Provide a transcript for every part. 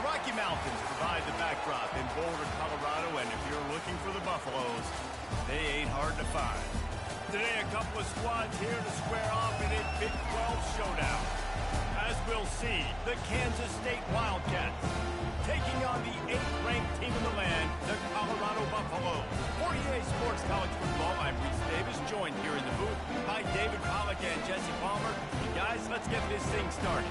The Rocky Mountains provide the backdrop in Boulder, Colorado, and if you're looking for the Buffaloes, they ain't hard to find. Today, a couple of squads here to square off in a Big 12 showdown. As we'll see, the Kansas State Wildcats taking on the 8th-ranked team in the land, the Colorado Buffaloes. For EA Sports College Football, I'm Reese Davis, joined here in the booth by David Pollack and Jesse Palmer. And guys, let's get this thing started.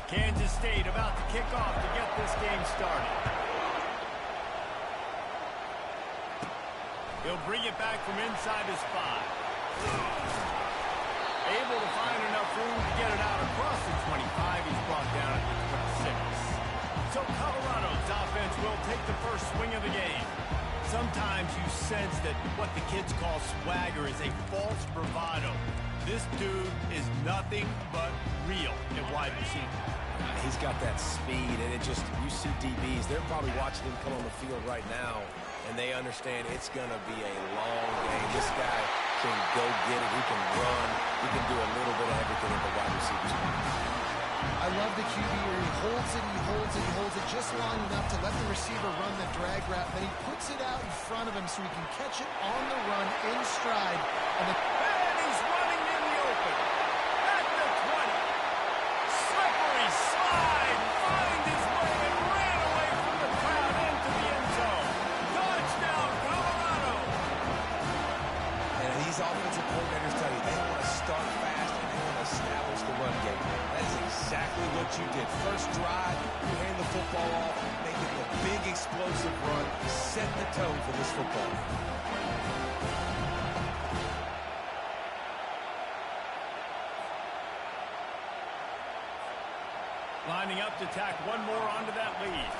Kansas State about to kick off to get this game started. He'll bring it back from inside his 5. Able to find enough room to get it out across the 25. He's brought down at the 26. So Colorado's offense will take the first swing of the game. Sometimes you sense that what the kids call swagger is a false bravado. This dude is nothing but real at wide receiver. He's got that speed, and it just, you see DBs, they're probably watching him come on the field right now, and they understand it's going to be a long game. This guy can go get it. He can run. He can do a little bit of everything at the wide receiver spot. I love the QB where he holds it, he holds it, he holds it just long enough to let the receiver run the drag route. Then he puts it out in front of him so he can catch it on the run in stride. And he's running in the open. At the 20. Slippery slide. Finds his way and ran away from the crowd into the end zone. Touchdown, Colorado. And these offensive coordinators tell you they want to start fast and they want to establish the run game. That is exactly what you did. First drive, you hand the football off, make it a big explosive run, set the tone for this football game. Lining up to tack one more onto that lead.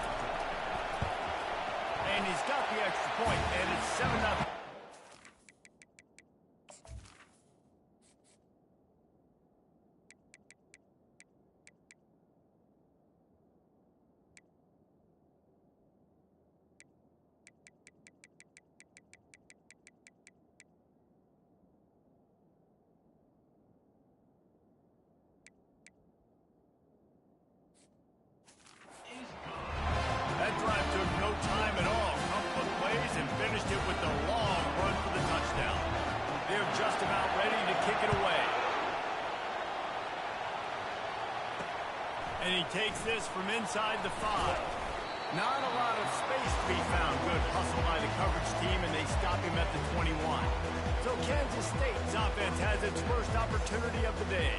And he's got the extra point, and it's 7-0. That drive took no time at all. Couple of plays and finished it with the long run for the touchdown. They're just about ready to kick it away. And he takes this from inside the 5. Not a lot of space to be found. Good hustle by the coverage team, and they stop him at the 21. So Kansas State's offense has its first opportunity of the day.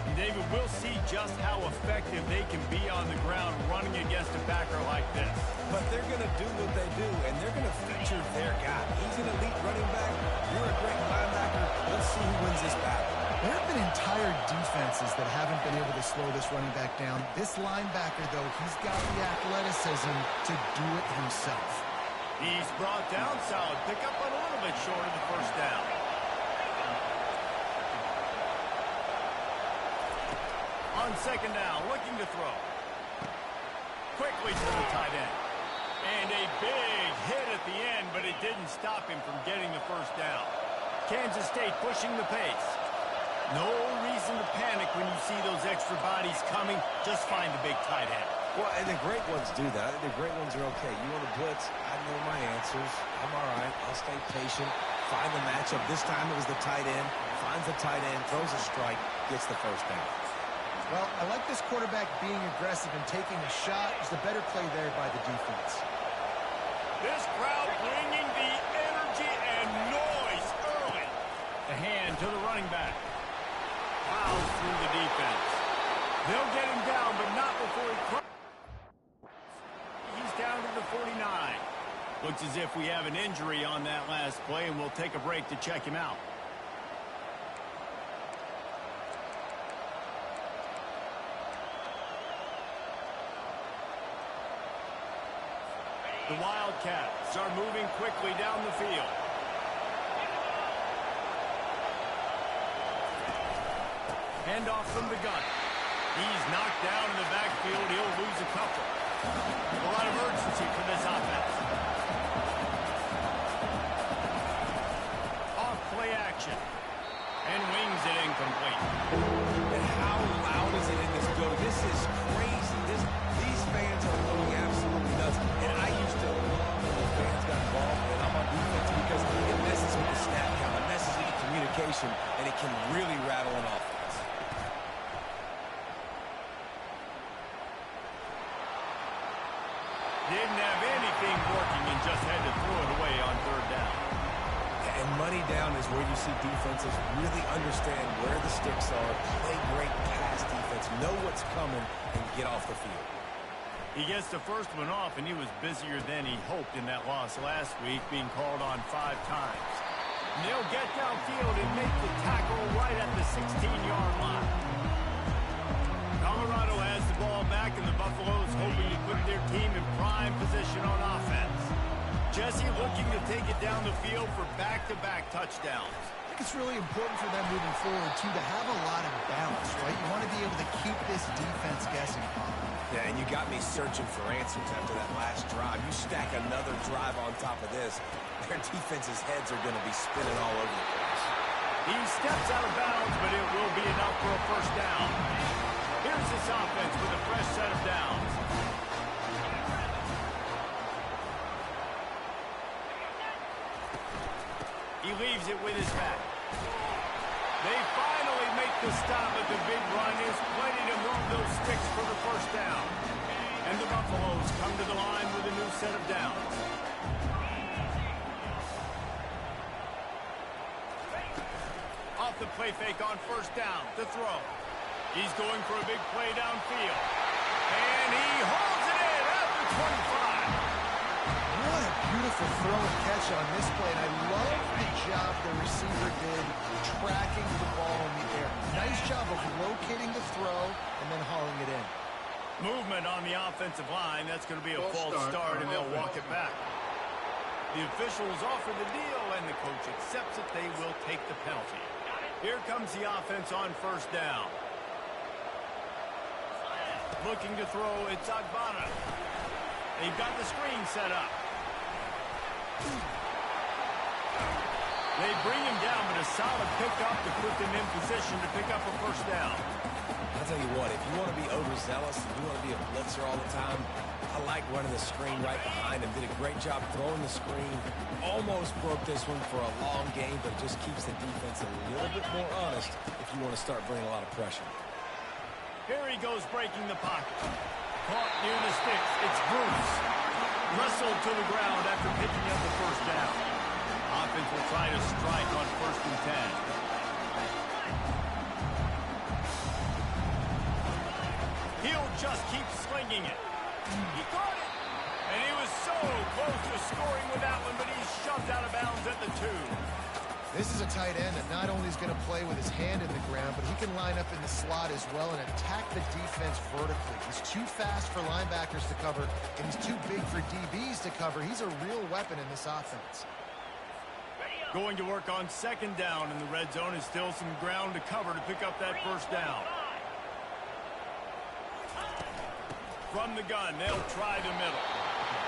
And David, we'll see just how effective they can be on the ground running against a backer like this. But they're going to do what they do, and they're going to feature their guy. He's an elite running back. You're a great linebacker. Let's see who wins this battle. there have been entire defenses that haven't been able to slow this running back down. This linebacker, though, he's got the athleticism to do it himself. He's brought down solid. Pick up on a little bit short of the first down. On second down, looking to throw. Quickly to the tight end. And a big hit at the end, but it didn't stop him from getting the first down. Kansas State pushing the pace. No reason to panic when you see those extra bodies coming. Just find the big tight end. Well, and the great ones do that. The great ones are okay. You want to blitz? I know my answers. I'm all right. I'll stay patient. Find the matchup. This time it was the tight end. Finds the tight end, throws a strike, gets the first down. Well, I like this quarterback being aggressive and taking a shot. It's the better play there by the defense. This crowd bringing the energy and noise early. The hand to the running back. Plows through the defense. They'll get him down, but not before he crosses. He's down to the 49. Looks as if we have an injury on that last play, and we'll take a break to check him out. The Wildcats are moving quickly down the field. Handoff from the gun. He's knocked down in the backfield. He'll lose a couple. A lot of urgency for this offense. Off play action. And wings it incomplete. And how loud is it in this building? This is crazy. These fans are going absolutely nuts. And I used to love when the fans got involved when I'm on defense because it messes with the snap count, it messes with the communication, and it can really rattle an offense. Didn't have anything working and just had to throw it away on third down. And money down is where you see defenses really understand where the sticks are, play great pass defense, know what's coming, and get off the field. He gets the first one off, and he was busier than he hoped in that loss last week, being called on 5 times. And they'll get downfield and make the tackle right at the 16-yard line. Colorado has the ball back, and the Buffaloes hoping to put their team in prime position on offense. Jesse looking to take it down the field for back-to-back touchdowns. I think it's really important for them moving forward, too, to have a lot of balance, right? You want to be able to keep this defense guessing. Yeah, and you got me searching for answers after that last drive. You stack another drive on top of this, their defense's heads are going to be spinning all over the place. He steps out of bounds, but it will be enough for a first down. Here's this offense with a fresh set of downs. He leaves it with his back. They finally make the stop at the big run. There's plenty to move those sticks for the first down. And the Buffaloes come to the line with a new set of downs. Off the play fake on first down. The throw. He's going for a big play downfield. And he holds it in at the 25. What a beautiful throw and catch on this play. And I love the job the receiver did tracking the ball in the air. Nice job of locating the throw and then hauling it in. Movement on the offensive line. That's going to be a false start, and they'll walk it back. The officials offer the deal, and the coach accepts it. They will take the penalty. Here comes the offense on first down. Looking to throw, it's Agbana. They've got the screen set up. They bring him down, but a solid pickup to put them in position to pick up a first down. I'll tell you what, if you want to be overzealous and you want to be a blitzer all the time, I like running the screen right behind him. Did a great job throwing the screen. Almost broke this one for a long game, but it just keeps the defense a little bit more honest if you want to start bringing a lot of pressure. Here he goes breaking the pocket. Caught near the sticks. It's Bruce. Wrestled to the ground after picking up the first down. Offense will try to strike on 1st and 10. He'll just keep slinging it. He caught it. And he was so close to scoring with that one, but he's shoved out of bounds at the 2. This is a tight end that not only is going to play with his hand in the ground, but he can line up in the slot as well and attack the defense vertically. He's too fast for linebackers to cover, and he's too big for DBs to cover. He's a real weapon in this offense. Going to work on 2nd down in the red zone is still some ground to cover to pick up that first down. From the gun, they'll try the middle.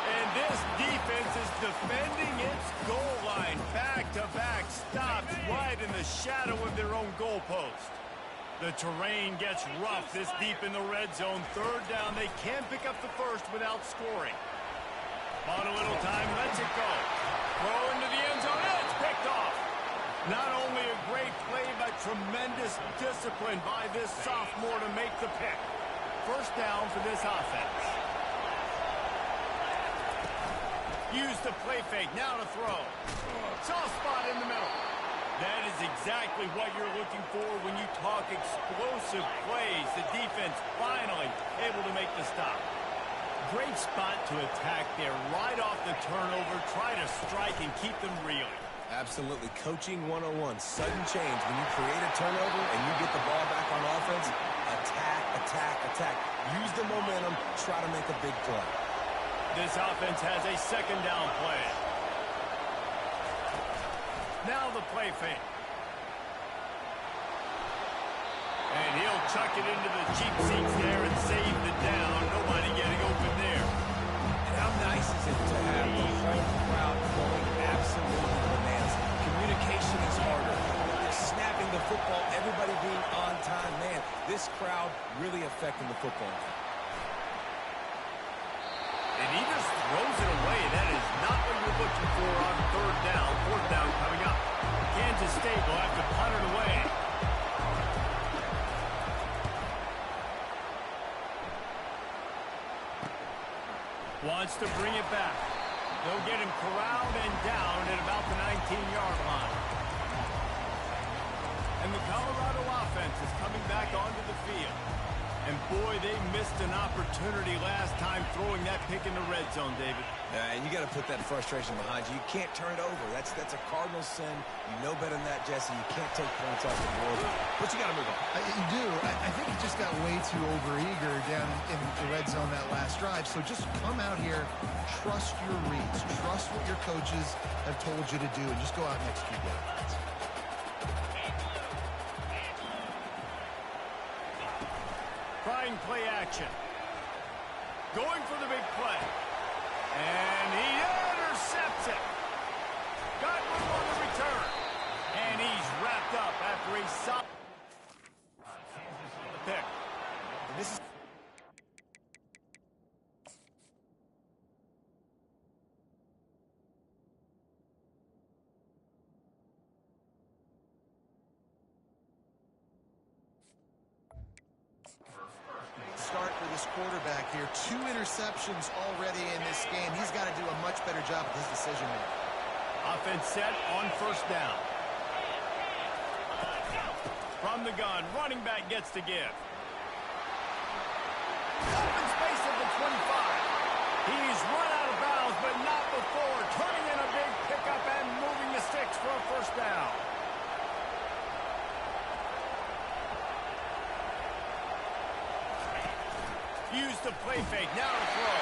And this defense is defending its goal line. Back-to-back stops right in the shadow of their own goalpost. The terrain gets rough this deep in the red zone. 3rd down, they can't pick up the first without scoring. On a little time, lets it go. Throw into the end zone, and it's picked off. Not only a great play, but tremendous discipline by this sophomore to make the pick. First down for this offense. Use the play fake, now to throw. Soft spot in the middle. That is exactly what you're looking for when you talk explosive plays. The defense finally able to make the stop. Great spot to attack there, right off the turnover. Try to strike and keep them reeling. Absolutely. Coaching 101. Sudden change. When you create a turnover and you get the ball back on offense, attack, attack, attack. Use the momentum. Try to make a big play. This offense has a 2nd down play. Now the play fake. And he'll chuck it into the cheap seats there and save the down. Nobody getting open there. And how nice is it to have the whole crowd going absolutely bananas? Communication is harder. They're snapping the football, everybody being on time. Man, this crowd really affecting the football. And he just throws it away. That is not what you're looking for on third down. Fourth down coming up. Kansas State will have to punt it away. Wants to bring it back. They'll get him corralled and down at about the 19-yard line. And the Colorado offense is coming back onto the field. And boy, they missed an opportunity last time throwing that pick in the red zone, David. And you got to put that frustration behind you. You can't turn it over. That's a cardinal sin. You know better than that, Jesse. You can't take points off the board. But you got to move on. You do. I think he just got way too overeager down in the red zone that last drive. So just come out here, trust your reads, trust what your coaches have told you to do, and just go out and execute that. Trying play action. Going for the big play. And he intercepts it. Got one on the return. And he's wrapped up after a solid pick. And this is start for this quarterback here. 2 interceptions already in this game. He's got to do a much better job with his decision making. Offense set on first down. From the gun, running back gets to give. Open space at the 25. He's run out of bounds, but not before. Turning in a big pickup and moving the sticks for a first down. Used the play fake, now to throw.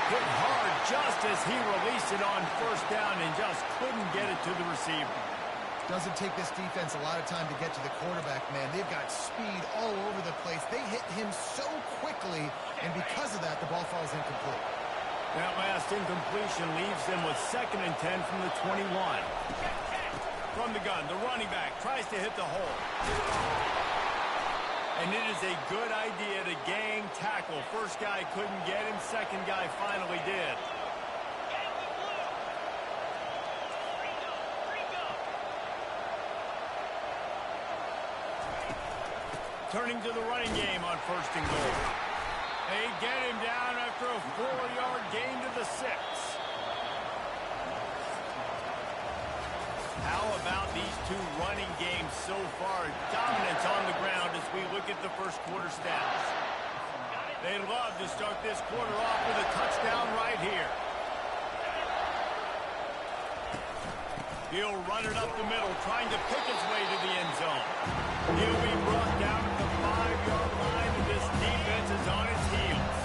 Hit hard just as he released it on first down and just couldn't get it to the receiver. Doesn't take this defense a lot of time to get to the quarterback, man. They've got speed all over the place. They hit him so quickly, and because of that, the ball falls incomplete. That last incompletion leaves them with 2nd and 10 from the 21. From the gun, the running back tries to hit the hole. And it is a good idea to gang tackle. First guy couldn't get him. Second guy finally did. Turning to the running game on 1st and goal. They get him down after a 4-yard gain to the 6. How about these 2 running games so far? Dominance on the ground as we look at the first quarter stats. They love to start this quarter off with a touchdown right here. He'll run it up the middle, trying to pick his way to the end zone. He'll be brought down at the 5-yard line, and this defense is on its heels.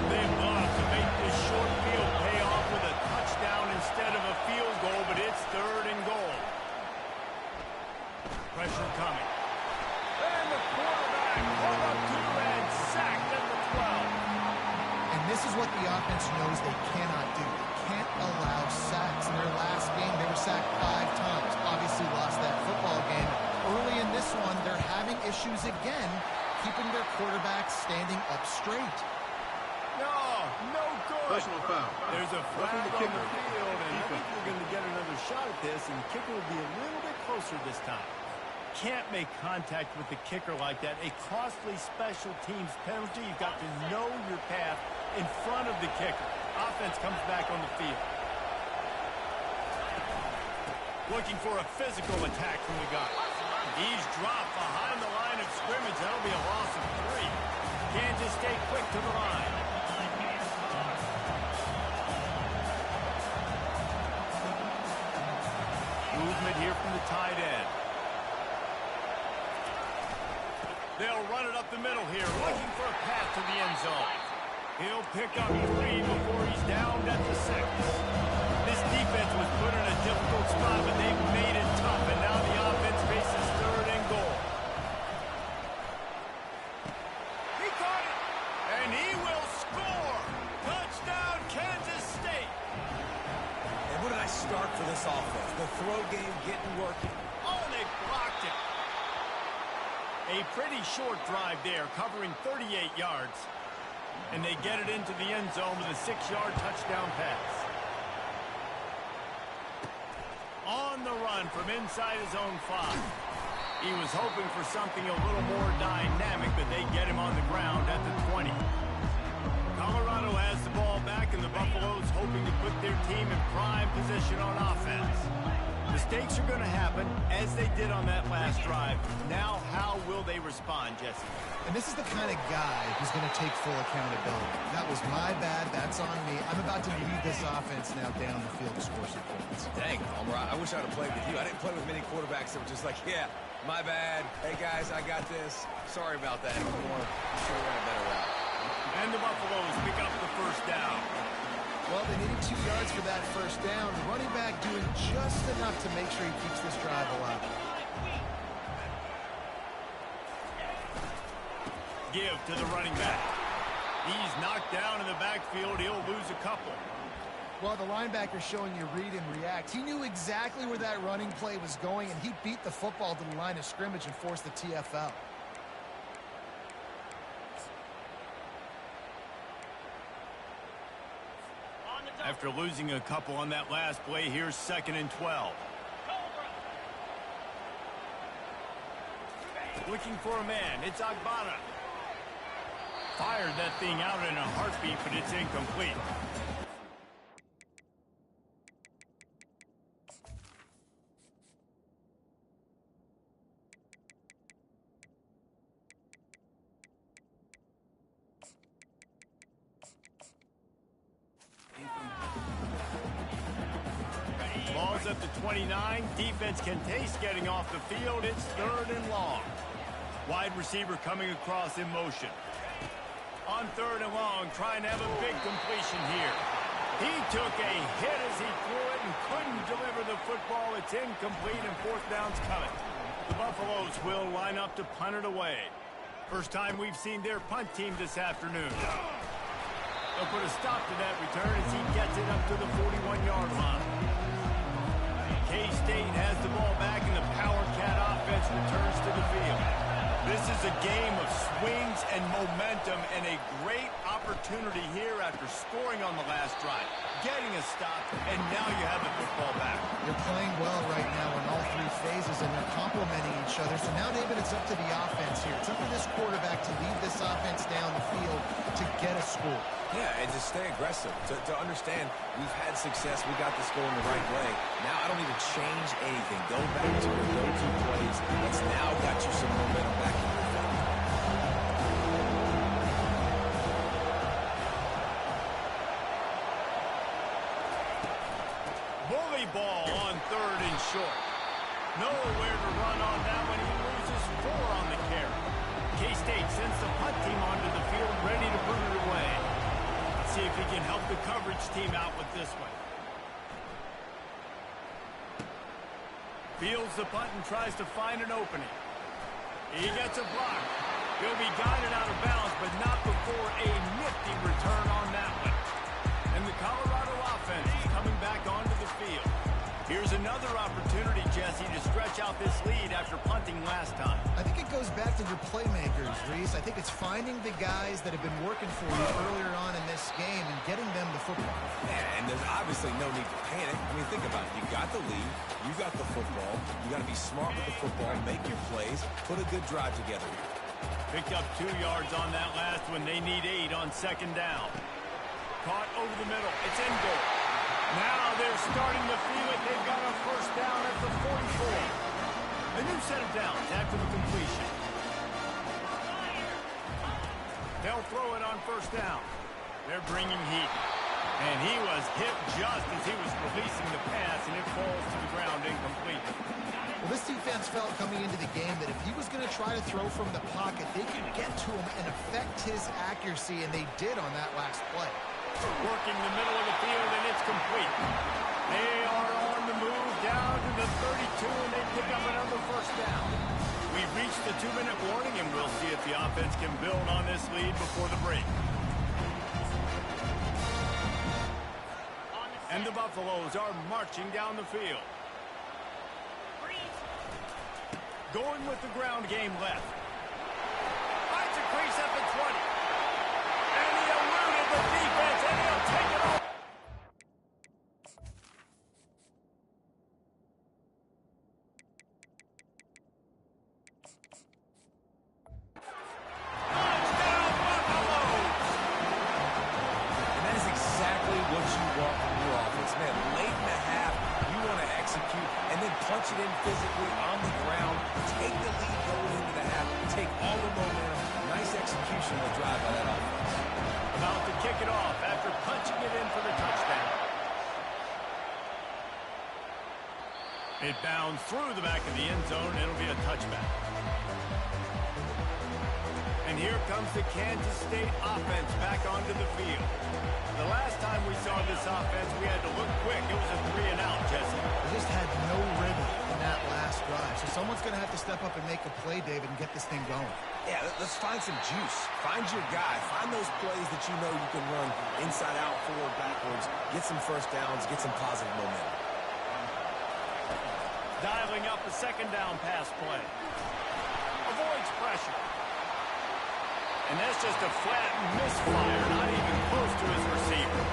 They love to make this short field pay off with a touchdown instead of a field goal, but it's 3rd and goal. Pressure coming. And the quarterback pulled up 2 and sacked at the 12. And this is what the offense knows they cannot do. They can't allow sacks. In their last game, they were sacked 5 times. Obviously lost that football game. Early in this one, they're having issues again, keeping their quarterback standing up straight. No good. Personal foul. There's a flag on the field, and I think we're going to get another shot at this, and the kicker will be a little bit closer this time. Can't make contact with the kicker like that. A costly special teams penalty. You've got to know your path in front of the kicker. Offense comes back on the field. Looking for a physical attack from the guy. He's dropped behind the line of scrimmage. That'll be a loss of 3. Kansas State quick to the line. Movement here from the tight end. They'll run it up the middle here, looking for a path to the end zone. He'll pick up 3 before he's down at the 6. This defense was put in a difficult spot, but they've made it tough, and now the offense faces 3rd and goal. offense. The throw game getting working. Oh, they blocked it. A pretty short drive there, covering 38 yards. And they get it into the end zone with a 6-yard touchdown pass. On the run from inside his own 5. He was hoping for something a little more dynamic, but they get him on the ground at the 20. Colorado has the ball back, and the Buffaloes hoping to put their team in prime position on offense. Mistakes are going to happen, as they did on that last drive. Now, how will they respond, Jesse? And this is the kind of guy who's going to take full accountability. That was my bad. That's on me. I'm about to lead this offense now down the field to score some points. Dang, Homer, I wish I would have played with you. I didn't play with many quarterbacks that were just like, yeah, my bad. Hey, guys, I got this. Sorry about that. I'm sure we ran a better route. And the Buffaloes pick up the first down. Well, they needed 2 yards for that first down. The running back doing just enough to make sure he keeps this drive alive. Give to the running back. He's knocked down in the backfield. He'll lose a couple. Well, the linebacker showing you read and react. He knew exactly where that running play was going, and he beat the football to the line of scrimmage and forced the TFL. After losing a couple on that last play, here's 2nd and 12. Looking for a man. It's Agbana. Fired that thing out in a heartbeat, but it's incomplete. Ball's at the 29. Defense can taste getting off the field. It's 3rd and long. Wide receiver coming across in motion. On 3rd and long, trying to have a big completion here. He took a hit as he threw it and couldn't deliver the football. It's incomplete, and 4th down's coming. The Buffaloes will line up to punt it away. First time we've seen their punt team this afternoon. They'll put a stop to that return as he gets it up to the 41-yard line. K-State has the ball back, and the Power Cat offense returns to the field. This is a game of swings and momentum, and a great opportunity here after scoring on the last drive, getting a stop, and now you have the football back. They're playing well right now in all 3 phases, and they're complementing each other. So now, David, it's up to the offense here. It's up to this quarterback to lead this offense down the field to get a score. Yeah, and to stay aggressive, to understand we've had success, we got this going the right way. Now I don't need to change anything. Go back to your go-to plays. It's now got you some momentum back in your favor. Bully ball on 3rd and short. Nowhere to run on that one. He loses 4 on the carry. K-State sends the punt team onto the field, ready to put it away. See if he can help the coverage team out with this one. Fields the punt and tries to find an opening. He gets a block. He'll be guided out of bounds, but not before a nifty return on that one. And the Colorado offense is coming back onto the field. Here's another opportunity, Jesse, to stretch out this lead after punting last time. I think it goes back to your playmakers, Reese. I think it's finding the guys that have been working for you earlier on in this game and getting them the football. Yeah, and there's obviously no need to panic. I mean, think about it. You got the lead. You got the football. You got to be smart with the football, make your plays, put a good drive together. Picked up 2 yards on that last one. They need 8 on 2nd down. Caught over the middle. It's in goal. Now they're starting to feel it. They've got a first down at the 44. A new set of downs after the completion. They'll throw it on 1st down. They're bringing heat. And he was hit just as he was releasing the pass, and it falls to the ground incomplete. Well, this defense felt coming into the game that if he was going to try to throw from the pocket, they could get to him and affect his accuracy, and they did on that last play. Working the middle of the field, and it's complete. They are on the move down to the 32, and they pick up another first down. We've reached the 2-minute warning, and we'll see if the offense can build on this lead before the break. And the Buffaloes are marching down the field. Going with the ground game left. Finds a crease at the 20. And he eluded the defense, and he'll take it off. Touchdown, Buffaloes! And that is exactly what you want from your offense, man. Late in the half, you want to execute and then punch it in physically on the ground. Take the lead going into the half. Take all the momentum. Nice execution on the drive by that offense. About to kick it off after punching it in for the touchdown. It bounds through the back of the end zone. It'll be a touchback. And here comes the Kansas State offense back onto the field. The last time we saw this offense, we had to look quick. It was a 3-and-out, Jesse. They just had no rhythm in that last drive. So someone's going to have to step up and make a play, David, and get this thing going. Yeah, let's find some juice. Find your guy. Find those plays that you know you can run inside out, forward, backwards. Get some first downs. Get some positive momentum. Dialing up a second down pass play. Avoids pressure. And that's just a flat misfire, not even close to his receiver.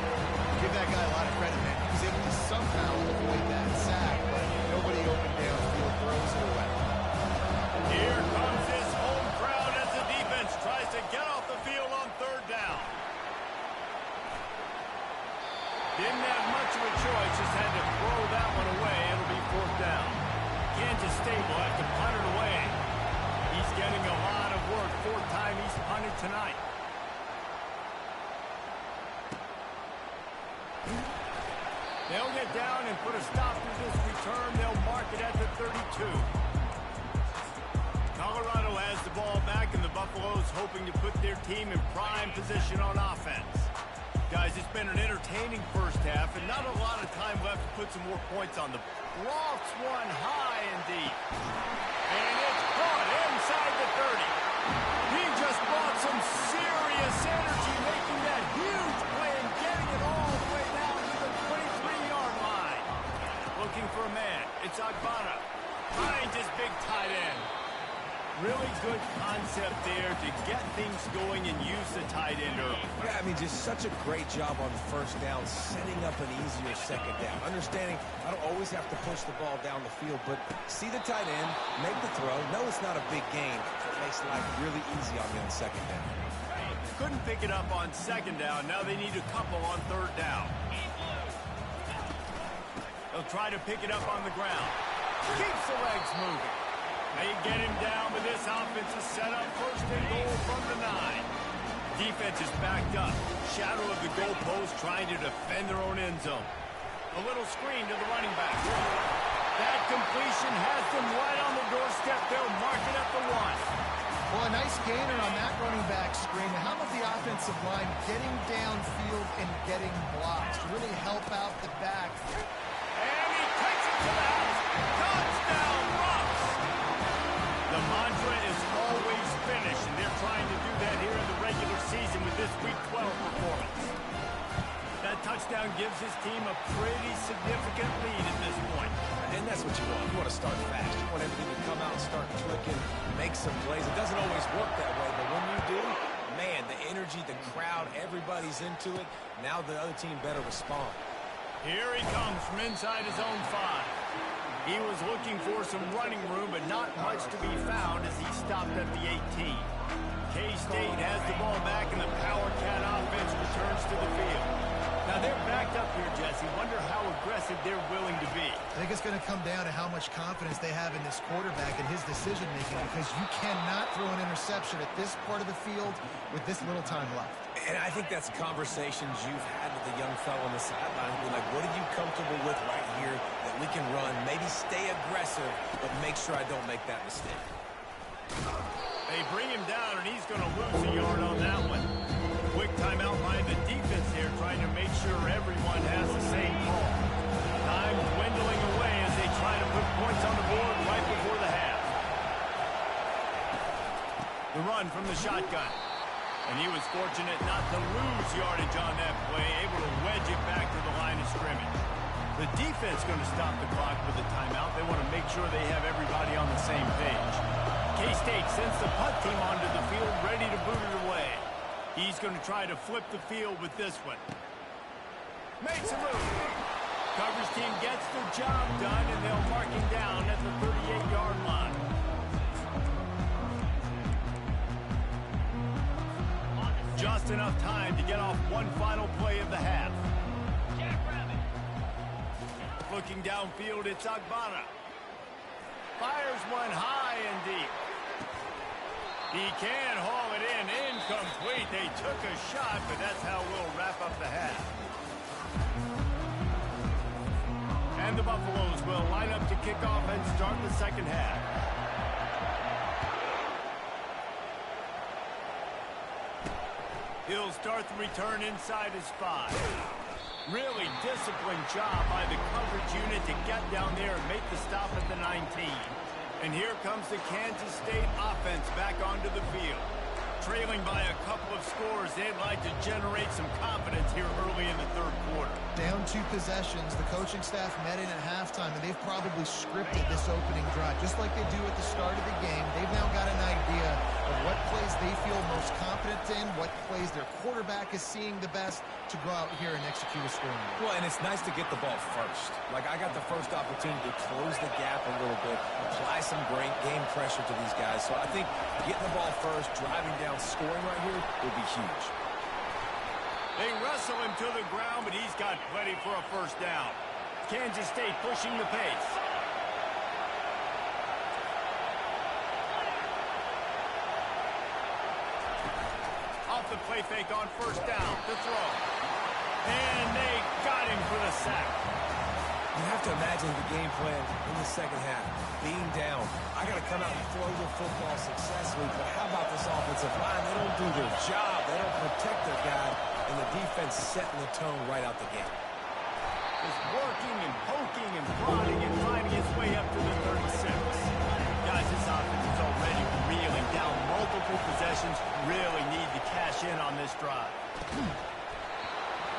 Give that guy a lot of credit, man. He was able to somehow avoid that sack, but nobody open downfield throws it away. Here comes his home crowd as the defense tries to get off the field on third down. Didn't have much of a choice, just had to throw that one away. It'll be fourth down. Kansas State will have to punt it away. He's getting a lot of work. Fourth time he's punted tonight. They'll get down and put a stop to this return. They'll mark it at the 32. Colorado has the ball back, and the Buffaloes hoping to put their team in prime position on offense. Guys, it's been an entertaining first half, and not a lot of time left to put some more points on the board. Lofts one high and deep. And it's caught inside the 30. He just brought some serious energy, making that huge play and getting it all the way down to the 23-yard line. Looking for a man. It's Agbana. Finds his big tight end. Really good concept there to get things going and use the tight end early. Yeah, I mean, just such a great job on the first down, setting up an easier second down. Understanding I don't always have to push the ball down the field, but see the tight end, make the throw. No, it's not a big gain. It makes life really easy on me on second down. Couldn't pick it up on second down. Now they need a couple on third down. They'll try to pick it up on the ground. Keeps the legs moving. They get him down, but this offense is set up first and goal from the 9. Defense is backed up. Shadow of the goalpost trying to defend their own end zone. A little screen to the running back. That completion has them right on the doorstep. They'll mark it at the 1. Well, a nice gainer on that running back screen. How about the offensive line getting downfield and getting blocks to really help out the back? And he takes it to the house. Touchdown, Bucks! The mantra is always finish, and they're trying to do that here in the regular season with this Week 12 performance. That touchdown gives his team a pretty significant lead at this point. And that's what you want. You want to start fast. You want everything to come out and start clicking, make some plays. It doesn't always work that way, but when you do, man, the energy, the crowd, everybody's into it. Now the other team better respond. Here he comes from inside his own 5. He was looking for some running room, but not much to be found as he stopped at the 18. K-State has the ball back, and the Power Cat offense returns to the field. Now, they're backed up here, Jesse. Wonder how aggressive they're willing to be. I think it's going to come down to how much confidence they have in this quarterback and his decision-making, because you cannot throw an interception at this part of the field with this little time left. And I think that's conversations you've had with the young fellow on the sideline. Be like, what are you comfortable with right here that we can run? Maybe stay aggressive, but make sure I don't make that mistake. They bring him down, and he's going to lose a yard on that one. Quick timeout by the defense here, trying to make sure everyone has the same call. Time dwindling away as they try to put points on the board right before the half. The run from the shotgun. And he was fortunate not to lose yardage on that play, able to wedge it back to the line of scrimmage. The defense going to stop the clock with a timeout. They want to make sure they have everybody on the same page. K-State sends the punt team onto the field, ready to boot it away. He's going to try to flip the field with this one. Makes a move. Coverage team gets their job done, and they'll mark him down at the 38-yard line. Just enough time to get off one final play of the half. Looking downfield, it's Agbana. Fires one high and deep. He can haul it in. Incomplete. They took a shot, but that's how we'll wrap up the half. And the Buffaloes will line up to kick off and start the second half. He'll start the return inside his 5. Really disciplined job by the coverage unit to get down there and make the stop at the 19. And here comes the Kansas State offense back onto the field. Trailing by a couple of scores, they'd like to generate some confidence here early in the third quarter. Down 2 possessions, the coaching staff met in at halftime, and they've probably scripted this opening drive. Just like they do at the start of the game, they've now got an idea of what plays they feel most confident in, what plays their quarterback is seeing the best to go out here and execute a scoring game. Well, and it's nice to get the ball first. Like, I got the first opportunity to close the gap a little bit, apply some great game pressure to these guys. So I think getting the ball first, driving down, scoring right here would be huge. They wrestle him to the ground, but he's got plenty for a first down. Kansas State pushing the pace. Off the play fake on first down to throw. And they got him for the sack. You have to imagine the game plan in the second half. Being down, I got to come out and throw the football successfully, but how about this offensive line? They don't do their job. They don't protect their guy, and the defense setting the tone right out the gate. Just working and poking and prodding and finding its way up to the 36. Guys, this offense is already reeling down multiple possessions. Really need to cash in on this drive.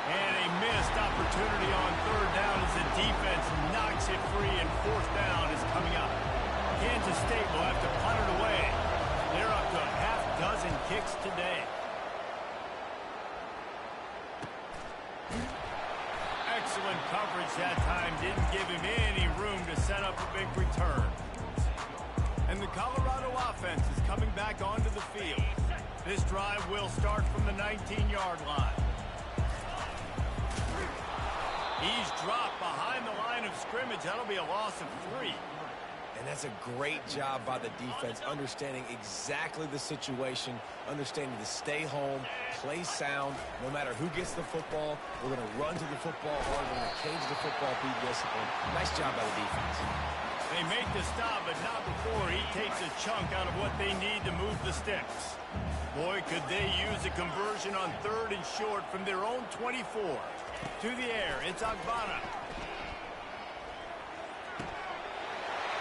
And a missed opportunity on third down as the defense knocks it free, and fourth down is coming up. Kansas State will have to punt it away. They're up to a half-dozen kicks today. Excellent coverage that time. Didn't give him any room to set up a big return. And the Colorado offense is coming back onto the field. This drive will start from the 19-yard line. He's dropped behind the line of scrimmage. That'll be a loss of 3. And that's a great job by the defense, understanding exactly the situation, understanding to stay home, play sound. No matter who gets the football, we're going to run to the football hard. We're going to cage the football, be disciplined. Nice job by the defense. They make the stop, but not before he takes a chunk out of what they need to move the sticks. Boy, could they use a conversion on 3rd and short from their own 24. To the air, it's Agbana.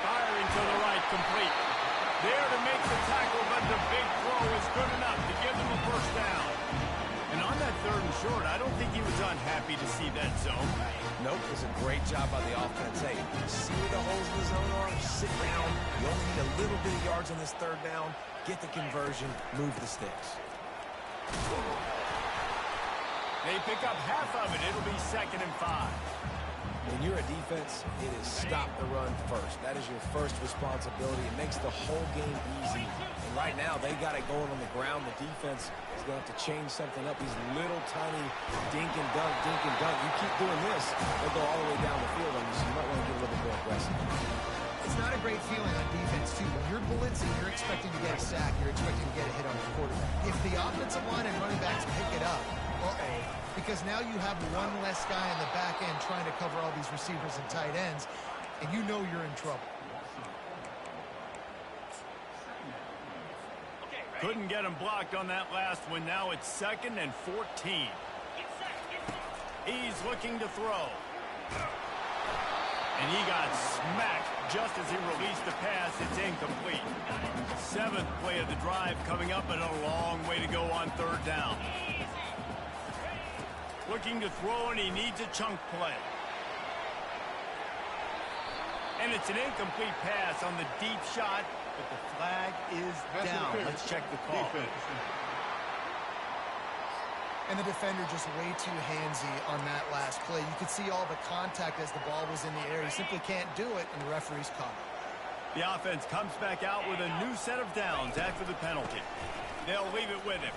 Firing to the right, complete. There to make the tackle, but the big throw is good enough to give them a first down. And on that 3rd and short, I don't think he was unhappy to see that zone. Nope, it was a great job by the offense. Hey, see where the holes in the zone are, sit down. You only need a little bit of yards on this 3rd down. Get the conversion, move the sticks. They pick up half of it. It'll be 2nd and 5. When you're a defense, it is stop the run first. That is your first responsibility. It makes the whole game easy. And right now, they got it going on the ground. The defense is going to have to change something up. These little tiny dink and dunk, dink and dunk. You keep doing this, they'll go all the way down the field on you, so you might want to get a little bit more aggressive. It's not a great feeling on defense, too. When you're blitzing, you're expecting to get a sack. You're expecting to get a hit on the quarterback. If the offensive line and running backs pick it up, because now you have one less guy in the back end trying to cover all these receivers and tight ends, and you know you're in trouble. Couldn't get him blocked on that last one. Now it's 2nd and 14. He's looking to throw. And he got smacked just as he released the pass. It's incomplete. 7th play of the drive coming up, and a long way to go on 3rd down. Looking to throw, and he needs a chunk play. And it's an incomplete pass on the deep shot, but the flag is down. Let's check the call. And the defender just way too handsy on that last play. You could see all the contact as the ball was in the air. He simply can't do it, and the referee's caught it. The offense comes back out with a new set of downs after the penalty. They'll leave it with him.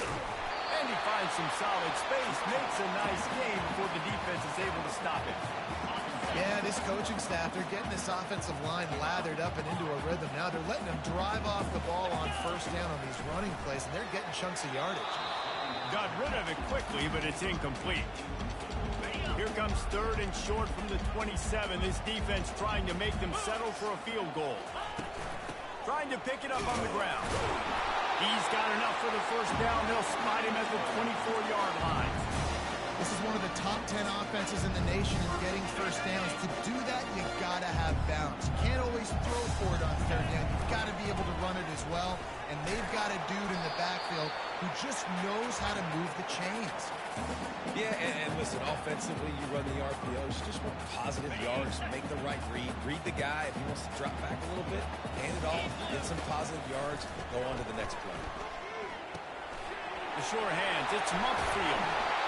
And he finds some solid space, makes a nice game before the defense is able to stop it. Yeah, this coaching staff, they're getting this offensive line lathered up and into a rhythm. Now they're letting them drive off the ball on first down on these running plays, and they're getting chunks of yardage. Got rid of it quickly, but it's incomplete. Here comes 3rd and short from the 27. This defense trying to make them settle for a field goal. Trying to pick it up on the ground. He's got enough for the first down. They'll spot him at the 24-yard line. This is one of the top 10 offenses in the nation in getting first downs. To do that, you gotta have balance. You can't always throw for it on 3rd down. You've got to be able to run it as well. And they've got a dude in the backfield who just knows how to move the chains. Yeah, and listen, offensively, you run the RPOs. You just want positive yards, make the right read the guy. If he wants to drop back a little bit, hand it off, get some positive yards, go on to the next play. The sure hands, it's Memphis.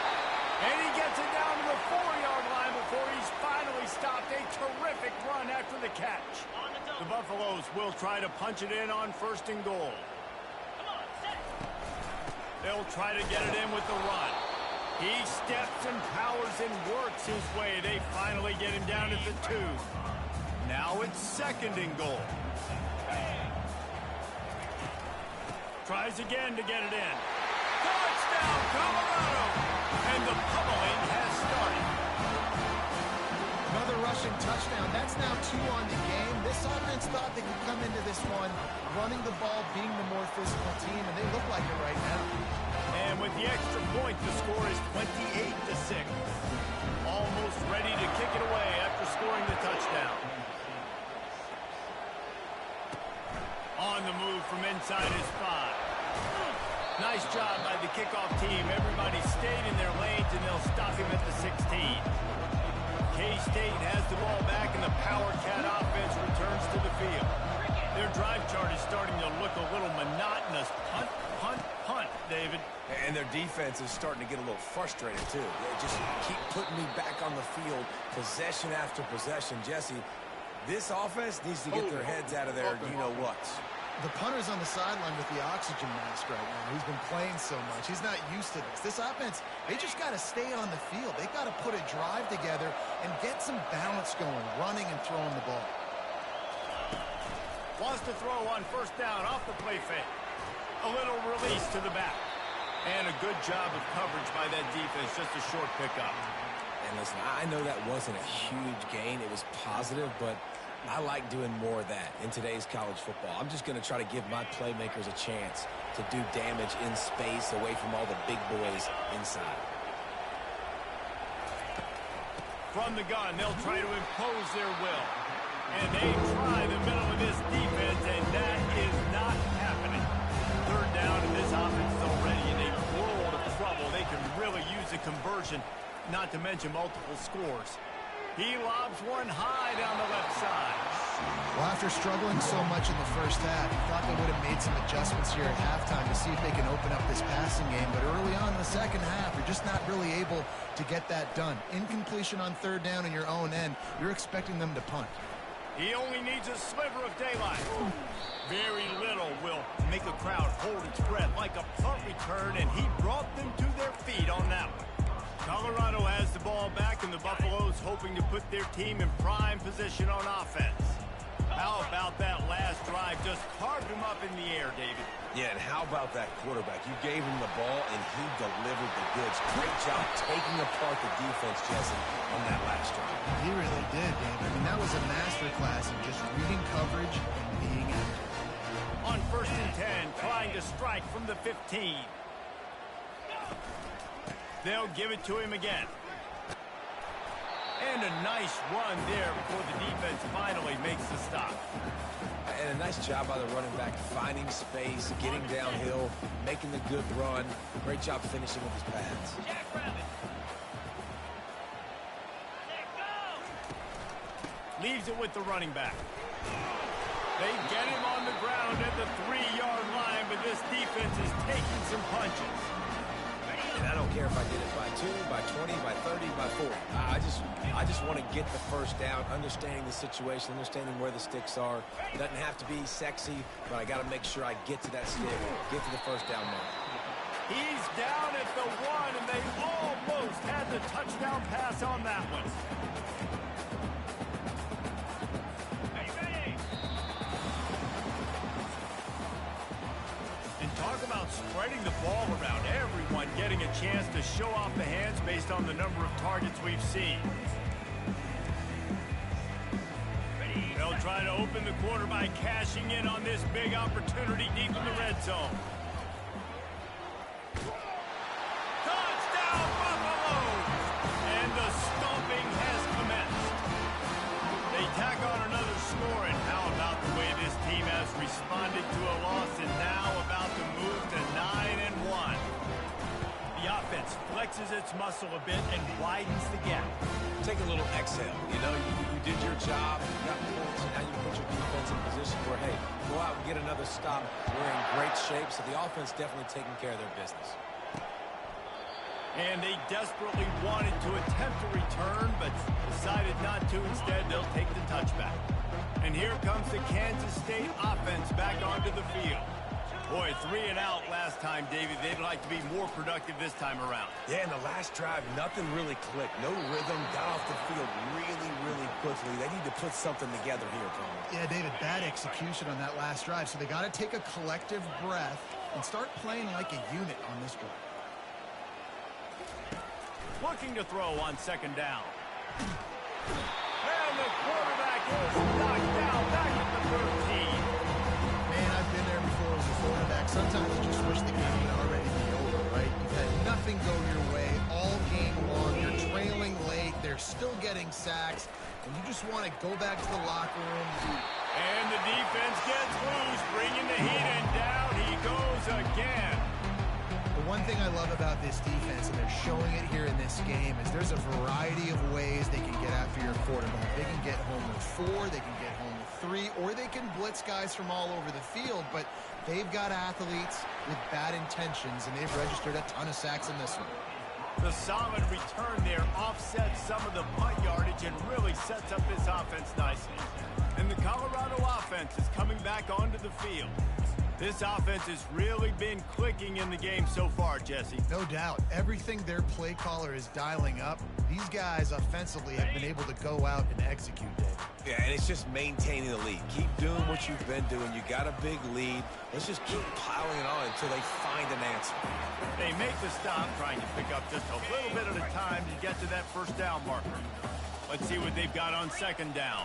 And he gets it down to the 4-yard line before he's finally stopped. A terrific run after the catch. The Buffaloes will try to punch it in on 1st and goal. They'll try to get it in with the run. He steps and powers and works his way. They finally get him down at the 2. Now it's 2nd and goal. Tries again to get it in. Touchdown, Colorado! And the pummeling has started. Another rushing touchdown. That's now 2 on the game. This offense thought they could come into this one running the ball, being the more physical team, and they look like it right now. And with the extra point, the score is 28-6. Almost ready to kick it away after scoring the touchdown. On the move from inside his 5. Nice job by the kickoff team. Everybody stayed in their lanes, and they'll stop him at the 16. K-State has the ball back, and the Power Cat offense returns to the field. Their drive chart is starting to look a little monotonous. Punt, punt, punt, David. And their defense is starting to get a little frustrated, too. They just keep putting me back on the field, possession after possession. Jesse, this offense needs to get their heads out of their you-know-whats. The punter's on the sideline with the oxygen mask right now. He's been playing so much. He's not used to this. This offense, they just got to stay on the field. They got to put a drive together and get some balance going, running and throwing the ball. Wants to throw on 1st down off the play fake. A little release to the back. And a good job of coverage by that defense. Just a short pickup. And listen, I know that wasn't a huge gain. It was positive, but I like doing more of that in today's college football. I'm just going to try to give my playmakers a chance to do damage in space away from all the big boys inside. From the gun, they'll try to impose their will. And they try the middle of this defense, and that is not happening. 3rd down, and this offense is already in a world of trouble. They can really use a conversion, not to mention multiple scores. He lobs one high down the left side. Well, after struggling so much in the first half, you thought they would have made some adjustments here at halftime to see if they can open up this passing game. But early on in the second half, you're just not really able to get that done. Incompletion on 3rd down in your own end, you're expecting them to punt. He only needs a sliver of daylight. Very little will make a crowd hold its breath like a punt return, and he brought them to their feet on that one. Colorado has the ball back, and the Buffaloes hoping to put their team in prime position on offense. How about that last drive? Just carved him up in the air, David. Yeah, and how about that quarterback? You gave him the ball, and he delivered the goods. Great job taking apart the defense, Jesse, on that last drive. He really did, David. I mean, that was a masterclass in just reading coverage and being accurate. On 1st and 10, trying to strike from the 15. They'll give it to him again. And a nice run there before the defense finally makes the stop. And a nice job by the running back, finding space, getting downhill, making the good run. Great job finishing with his pads. leaves it with the running back. They get him on the ground at the 3-yard line, but this defense is taking some punches. And I don't care if I did it by 2, by 20, by 30, by 40. I just want to get the first down, understanding the situation, understanding where the sticks are. It doesn't have to be sexy, but I got to make sure I get to that stick, get to the first down mark. He's down at the 1, and they almost had the touchdown pass on that one. Talk about spreading the ball around. Everyone getting a chance to show off the hands based on the number of targets we've seen. They'll try to open the quarter by cashing in on this big opportunity deep in the red zone. Touchdown, Buffalo! And the stomping has commenced. They tack on another score, and how about the way this team has responded to a loss and now about to move to 9-1. The offense flexes its muscle a bit and widens the gap. Take a little exhale. You know, you did your job, you got points, and now you put your defense in position where, hey, go out and get another stop. We're in great shape, so the offense definitely taking care of their business. And they desperately wanted to attempt a return, but decided not to. Instead, they'll take the touchback. And here comes the Kansas State offense back onto the field. Boy, 3 and out last time, David. They'd like to be more productive this time around. Yeah, in the last drive, nothing really clicked. No rhythm, got off the field really, really quickly. They need to put something together here, Colin. Yeah, David, bad execution on that last drive. So they got to take a collective breath and start playing like a unit on this drive. Looking to throw on second down. And the quarterback is knocked down back at the 13. Man, I've been there before as a quarterback. Sometimes you just wish the game would already be over, right? You've had nothing go your way all game long. You're trailing late. They're still getting sacks. And you just want to go back to the locker room. And the defense gets loose, bringing the heat, and down he goes again. The one thing I love about this defense, and they're showing it here in this game, is there's a variety of ways they can get after your quarterback. They can get home with 4, they can get home with 3, or they can blitz guys from all over the field, but they've got athletes with bad intentions, and they've registered a ton of sacks in this one. The solid return there offsets some of the punt yardage and really sets up this offense nicely. And the Colorado offense is coming back onto the field. This offense has really been clicking in the game so far, Jesse. No doubt. Everything their play caller is dialing up, these guys offensively have been able to go out and execute, David. Yeah, and it's just maintaining the lead. Keep doing what you've been doing. You got a big lead. Let's just keep piling it on until they find an answer. They make the stop, trying to pick up just a little bit at a time to get to that first down marker. Let's see what they've got on second down.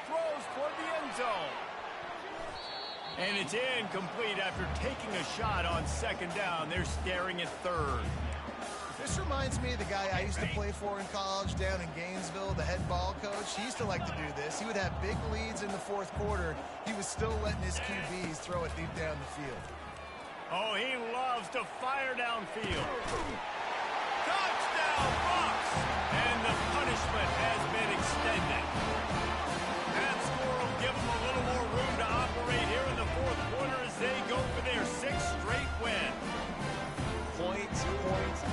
Throws toward the end zone. And it's incomplete after taking a shot on second down. They're staring at third. This reminds me of the guy I used to play for in college down in Gainesville, the head ball coach. He used to like to do this. He would have big leads in the fourth quarter. He was still letting his QBs throw it deep down the field. Oh, he loves to fire downfield. Touchdown, Bucks! And the punishment has been extended. That score will give them a little more room to operate here in the fourth quarter as they go for their 6th straight win. Points,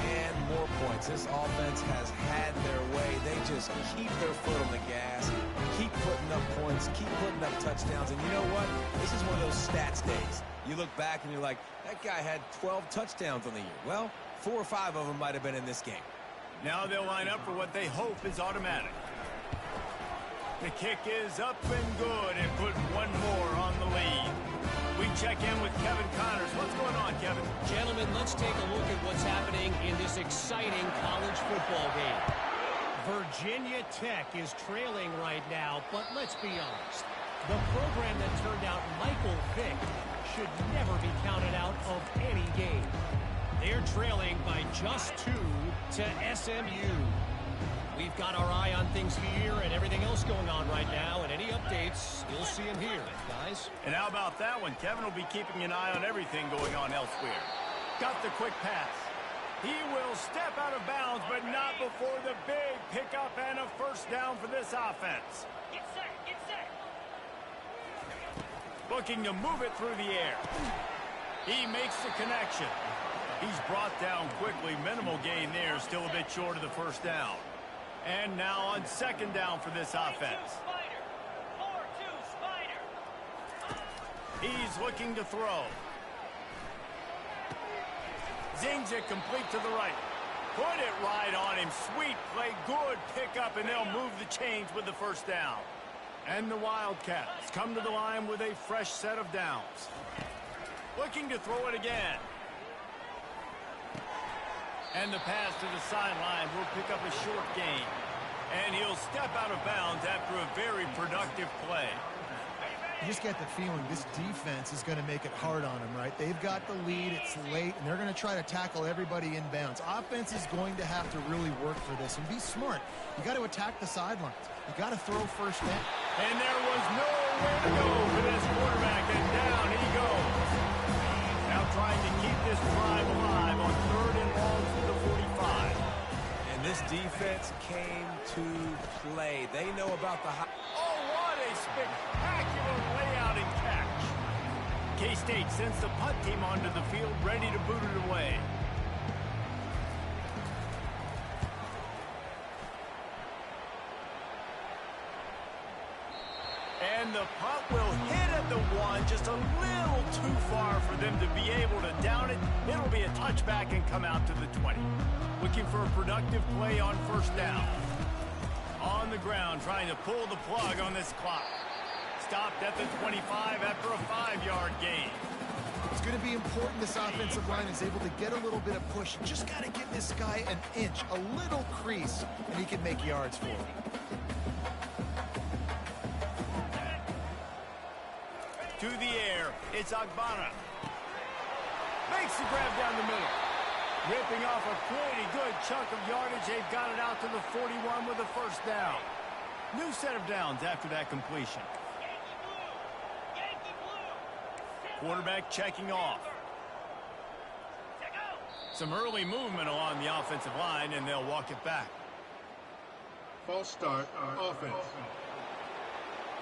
and more points. This offense has had their way. They just keep their foot on the gas, keep putting up points, keep putting up touchdowns. And you know what? This is one of those stats days. You look back and you're like, that guy had 12 touchdowns on the year. Well, 4 or 5 of them might have been in this game. Now they'll line up for what they hope is automatic. The kick is up and good and put one more on the lead. We check in with Kevin Connors. What's going on, Kevin? Gentlemen, let's take a look at what's happening in this exciting college football game. Virginia Tech is trailing right now, but let's be honest. The program that turned out Michael Vick should never be counted out of any game. They're trailing by just 2 to SMU. We've got our eye on things here and everything else going on right now, and any updates, you'll see them here, guys. And how about that one? Kevin will be keeping an eye on everything going on elsewhere. Got the quick pass. He will step out of bounds, but not before the big pickup and a first down for this offense. Get set, get set. Looking to move it through the air. He makes the connection. He's brought down quickly. Minimal gain there, still a bit short of the first down. And now on second down for this offense. 4-2 spider. He's looking to throw. Zings it complete to the right. Put it right on him. Sweet play. Good pickup, and they'll move the chains with the first down. And the Wildcats come to the line with a fresh set of downs. Looking to throw it again. And the pass to the sideline will pick up a short gain. And he'll step out of bounds after a very productive play. You just get the feeling this defense is going to make it hard on them, right? They've got the lead, it's late, and they're going to try to tackle everybody in bounds. Offense is going to have to really work for this and be smart. You got to attack the sidelines. You got to throw first down. And there was nowhere to go for this quarterback, and down he goes. Now trying to keep this drive alive on third and long to the 45. And this defense came to play. They know about the high. Oh, what a spectacular layout and catch. K-State sends the punt team onto the field, ready to boot it away. And the punt will hit at the one, just a little too far for them to be able to down it. It'll be a touchback and come out to the 20. Looking for a productive play on first down. On the ground, trying to pull the plug on this clock. Stopped at the 25 after a 5-yard gain. It's going to be important this offensive line is able to get a little bit of push. Just got to give this guy an inch, a little crease, and he can make yards for it. To the air, it's Agbana. Makes the grab down the middle. Ripping off a pretty good chunk of yardage. They've got it out to the 41 with a first down. New set of downs after that completion. Yankee blue. Quarterback checking off. Some early movement along the offensive line, and they'll walk it back. False start on offense.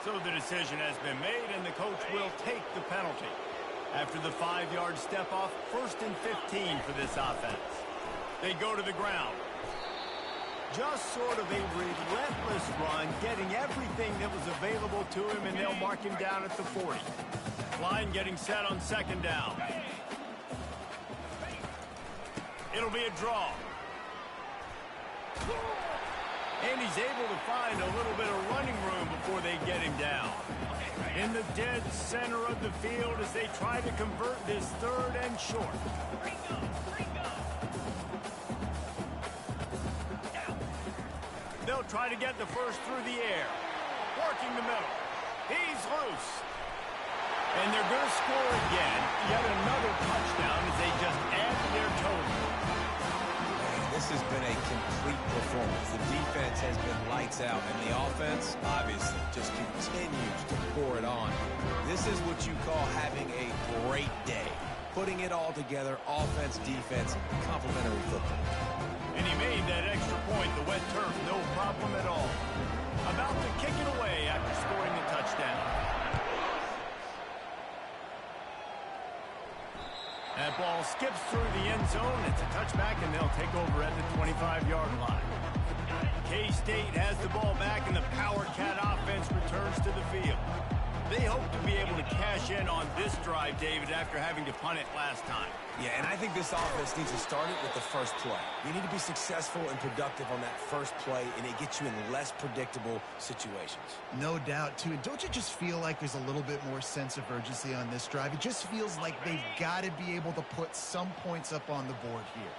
So the decision has been made, and the coach will take the penalty. After the 5-yard step off, first and 15 for this offense. They go to the ground. Just sort of a relentless run, getting everything that was available to him, and they'll mark him down at the 40. Line getting set on second down. It'll be a draw. And he's able to find a little bit of running room before they get him down. In the dead center of the field as they try to convert this third and short. They'll try to get the first through the air. Working the middle. He's loose. And they're going to score again. Yet another touchdown as they just add to their total. This has been a complete performance. The defense has been lights out, and the offense, obviously, just continues to pour it on. This is what you call having a great day. Putting it all together, offense, defense, complementary football. And he made that extra point, the wet turf, no problem at all. About to kick it away after scoring the touchdown. That ball skips through the end zone. It's a touchback, and they'll take over at the 25-yard line. K-State has the ball back, and the Power Cat offense returns to the field. They hope to be able to cash in on this drive, David, after having to punt it last time. Yeah, and I think this offense needs to start it with the first play. You need to be successful and productive on that first play, and it gets you in less predictable situations. No doubt, too. And don't you just feel like there's a little bit more sense of urgency on this drive? It just feels like they've got to be able to put some points up on the board here.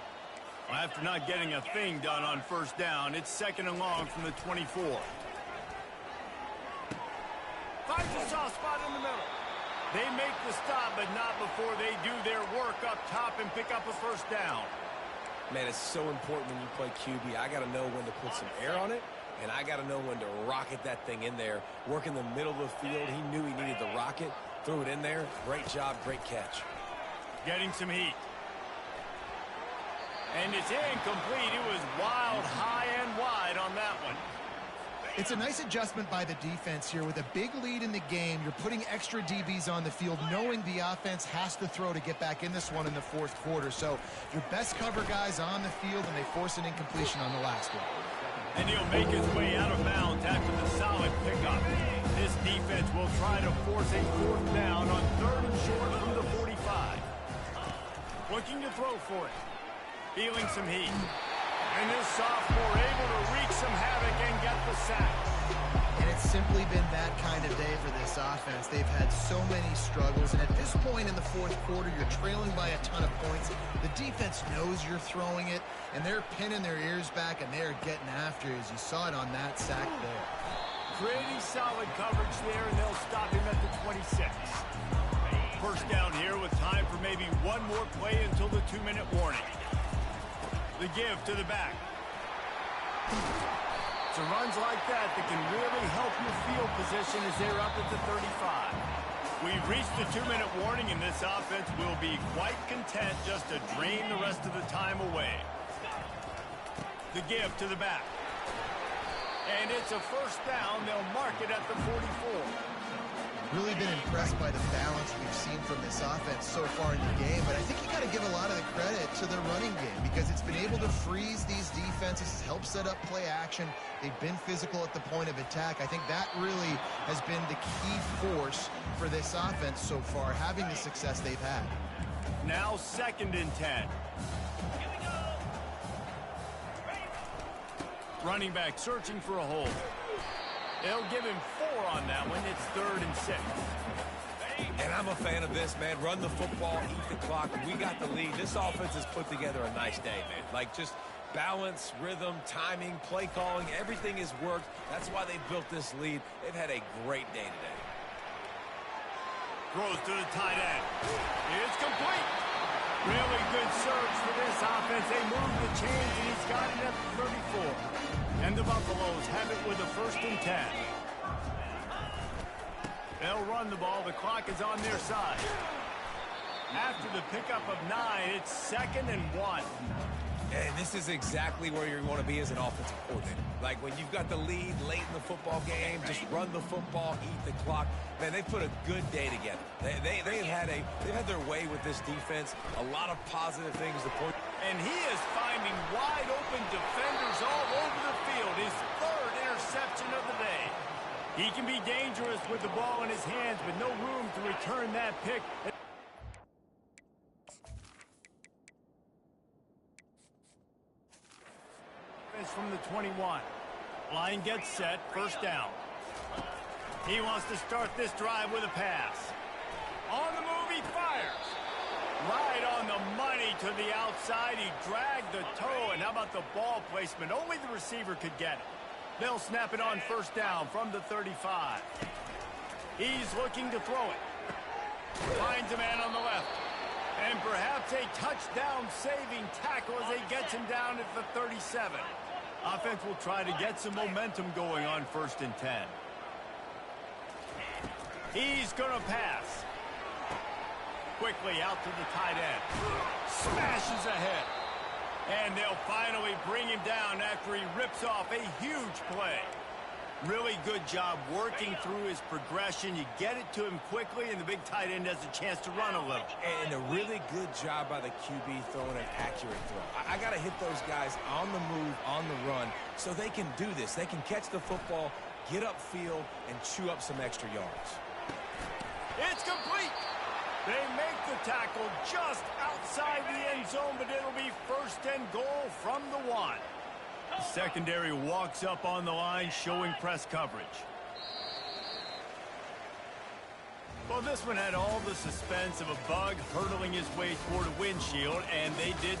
Well, after not getting a thing done on first down, it's second and long from the 24. Finds a soft spot in the middle. They make the stop, but not before they do their work up top and pick up a first down. Man, it's so important when you play QB. I got to know when to put some air on it, and I got to know when to rocket that thing in there. Work in the middle of the field. He knew he needed the rocket. Threw it in there. Great job, great catch. Getting some heat. And it's incomplete. It was wild, high, and wide on that one. It's a nice adjustment by the defense here. With a big lead in the game, you're putting extra DBs on the field, knowing the offense has to throw to get back in this one in the fourth quarter. So your best cover guys on the field, and they force an incompletion on the last one. And he'll make his way out of bounds after the solid pickup. This defense will try to force a fourth down on 3rd and short from the 45. Looking to throw for it. Feeling some heat. And this sophomore able to wreak some havoc and get the sack. And it's simply been that kind of day for this offense. They've had so many struggles, and at this point in the fourth quarter, you're trailing by a ton of points. The defense knows you're throwing it, and they're pinning their ears back, and they're getting after you, as you saw it on that sack there. Pretty solid coverage there, and they'll stop him at the 26. First down here with time for maybe one more play until the 2-minute warning. The give to the back. It's runs like that can really help your field position as they're up at the 35. We've reached the 2-minute warning, and this offense will be quite content just to drain the rest of the time away. The give to the back. And it's a first down. They'll mark it at the 44. Really been impressed by the balance we've seen from this offense so far in the game, but I think you got to give a lot of the credit to the running game because it's been able to freeze these defenses, help set up play action. They've been physical at the point of attack. I think that really has been the key force for this offense so far, having the success they've had. Now 2nd and 10. Running back searching for a hole. They'll give him 4 on that one. It's 3rd and 6. And I'm a fan of this, man. Run the football, eat the clock. We got the lead. This offense has put together a nice day, man. Like, just balance, rhythm, timing, play calling, everything has worked. That's why they built this lead. They've had a great day today. Throws to the tight end. It's complete. Really good surge for this offense. They move the chains, and he's got it at the 34. And the Buffaloes have it with a 1st and 10. They'll run the ball. The clock is on their side. After the pickup of 9, it's 2nd and 1. And this is exactly where you want to be as an offensive coordinator. Like when you've got the lead late in the football game, just run the football, eat the clock. Man, they put a good day together. They've had their way with this defense. A lot of positive things to point. And he is finding wide open defenders all over the field. His 3rd interception of the day. He can be dangerous with the ball in his hands, but no room to return that pick. From the 21. Line gets set. 1st down. He wants to start this drive with a pass. On the move, he fires. Right on the money to the outside. He dragged the toe, and how about the ball placement? Only the receiver could get it. They'll snap it on 1st down from the 35. He's looking to throw it. Finds a man on the left. And perhaps a touchdown-saving tackle as he gets him down at the 37. Offense will try to get some momentum going on 1st and 10. He's going to pass. Quickly out to the tight end. Smashes ahead. And they'll finally bring him down after he rips off a huge play. Really good job working through his progression. You get it to him quickly, and the big tight end has a chance to run a little. And a really good job by the QB throwing an accurate throw. I got to hit those guys on the move, on the run, so they can do this. They can catch the football, get upfield, and chew up some extra yards. It's complete. They make the tackle just outside the end zone, but it'll be 1st and goal from the 1. The secondary walks up on the line, showing press coverage. Well, this one had all the suspense of a bug hurtling his way toward a windshield, and they did.